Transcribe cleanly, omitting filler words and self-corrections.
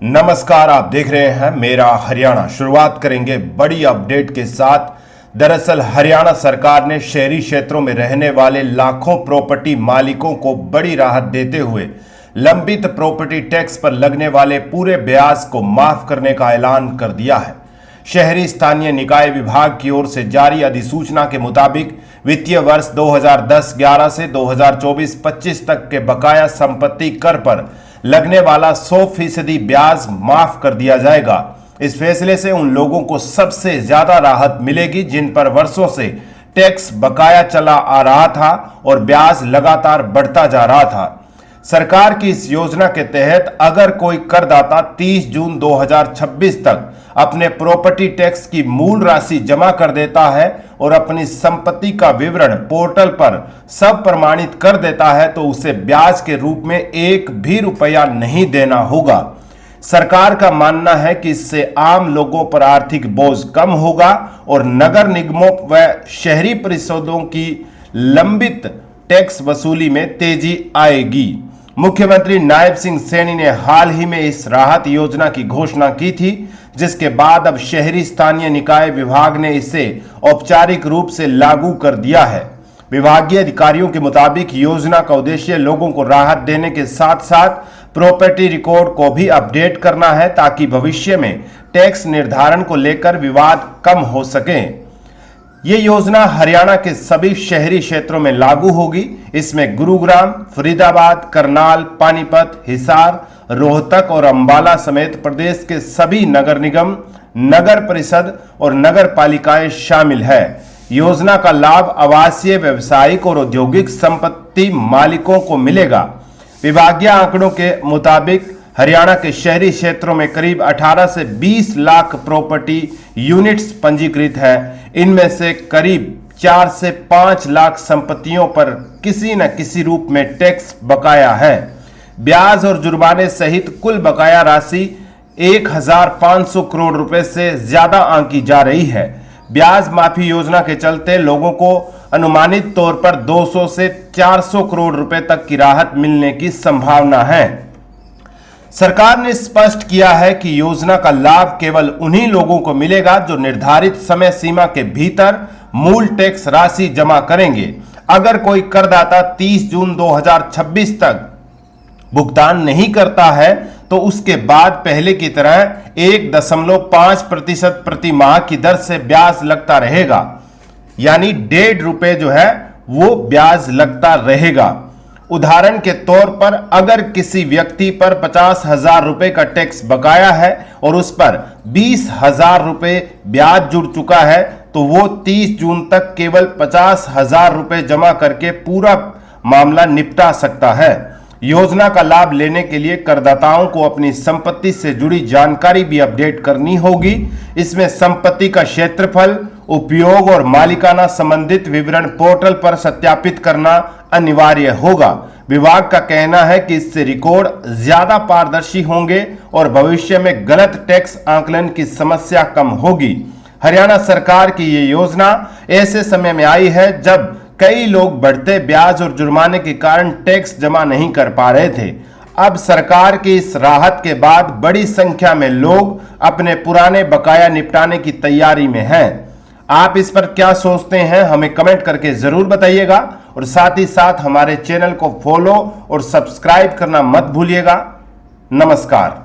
नमस्कार, आप देख रहे हैं मेरा हरियाणा। शुरुआत करेंगे बड़ी अपडेट के साथ। दरअसल हरियाणा सरकार ने शहरी क्षेत्रों में रहने वाले लाखों प्रॉपर्टी मालिकों को बड़ी राहत देते हुए लंबित प्रॉपर्टी टैक्स पर लगने वाले पूरे ब्याज को माफ करने का ऐलान कर दिया है। शहरी स्थानीय निकाय विभाग की ओर से जारी अधिसूचना के मुताबिक वित्तीय वर्ष 2010-11 से 2024-25 तक के बकाया संपत्ति कर पर लगने वाला 100% ब्याज माफ कर दिया जाएगा। इस फैसले से उन लोगों को सबसे ज्यादा राहत मिलेगी जिन पर वर्षों से टैक्स बकाया चला आ रहा था और ब्याज लगातार बढ़ता जा रहा था। सरकार की इस योजना के तहत अगर कोई करदाता 30 जून 2026 तक अपने प्रॉपर्टी टैक्स की मूल राशि जमा कर देता है और अपनी संपत्ति का विवरण पोर्टल पर सब प्रमाणित कर देता है तो उसे ब्याज के रूप में एक भी रुपया नहीं देना होगा। सरकार का मानना है कि इससे आम लोगों पर आर्थिक बोझ कम होगा और नगर निगमों व शहरी परिषदों की लंबित टैक्स वसूली में तेजी आएगी। मुख्यमंत्री नायब सिंह सैनी ने हाल ही में इस राहत योजना की घोषणा की थी, जिसके बाद अब शहरी स्थानीय निकाय विभाग ने इसे औपचारिक रूप से लागू कर दिया है। विभागीय अधिकारियों के मुताबिक योजना का उद्देश्य लोगों को राहत देने के साथ साथ प्रॉपर्टी रिकॉर्ड को भी अपडेट करना है ताकि भविष्य में टैक्स निर्धारण को लेकर विवाद कम हो सके। ये योजना हरियाणा के सभी शहरी क्षेत्रों में लागू होगी। इसमें गुरुग्राम, फरीदाबाद, करनाल, पानीपत, हिसार, रोहतक और अंबाला समेत प्रदेश के सभी नगर निगम, नगर परिषद और नगर पालिकाएं शामिल है। योजना का लाभ आवासीय, व्यावसायिक और औद्योगिक संपत्ति मालिकों को मिलेगा। विभागीय आंकड़ों के मुताबिक हरियाणा के शहरी क्षेत्रों में करीब 18 से 20 लाख प्रॉपर्टी यूनिट्स पंजीकृत है। इनमें से करीब 4 से 5 लाख संपत्तियों पर किसी न किसी रूप में टैक्स बकाया है। ब्याज और जुर्माने सहित कुल बकाया राशि 1500 करोड़ रुपए से ज्यादा आंकी जा रही है। ब्याज माफी योजना के चलते लोगों को अनुमानित तौर पर 200 से 400 करोड़ रुपए तक की राहत मिलने की संभावना है। सरकार ने स्पष्ट किया है कि योजना का लाभ केवल उन्हीं लोगों को मिलेगा जो निर्धारित समय सीमा के भीतर मूल टैक्स राशि जमा करेंगे। अगर कोई करदाता 30 जून 2026 तक भुगतान नहीं करता है तो उसके बाद पहले की तरह 1.5% प्रति माह की दर से ब्याज लगता रहेगा, यानी 1.5 रुपए जो है वो ब्याज लगता रहेगा। उदाहरण के तौर पर अगर किसी व्यक्ति पर 50,000 रुपए का टैक्स बकाया है और उस पर 20,000 रुपए ब्याज जुड़ चुका है तो वो 30 जून तक केवल 50,000 रुपए जमा करके पूरा मामला निपटा सकता है। योजना का लाभ लेने के लिए करदाताओं को अपनी संपत्ति से जुड़ी जानकारी भी अपडेट करनी होगी। इसमें संपत्ति का क्षेत्रफल, उपयोग और मालिकाना संबंधित विवरण पोर्टल पर सत्यापित करना अनिवार्य होगा। विभाग का कहना है कि इससे रिकॉर्ड ज्यादा पारदर्शी होंगे और भविष्य में गलत टैक्स आकलन की समस्या कम होगी। हरियाणा सरकार की ये योजना ऐसे समय में आई है जब कई लोग बढ़ते ब्याज और जुर्माने के कारण टैक्स जमा नहीं कर पा रहे थे। अब सरकार की इस राहत के बाद बड़ी संख्या में लोग अपने पुराने बकाया निपटाने की तैयारी में हैं। आप इस पर क्या सोचते हैं हमें कमेंट करके जरूर बताइएगा और साथ ही साथ हमारे चैनल को फॉलो और सब्सक्राइब करना मत भूलिएगा। नमस्कार।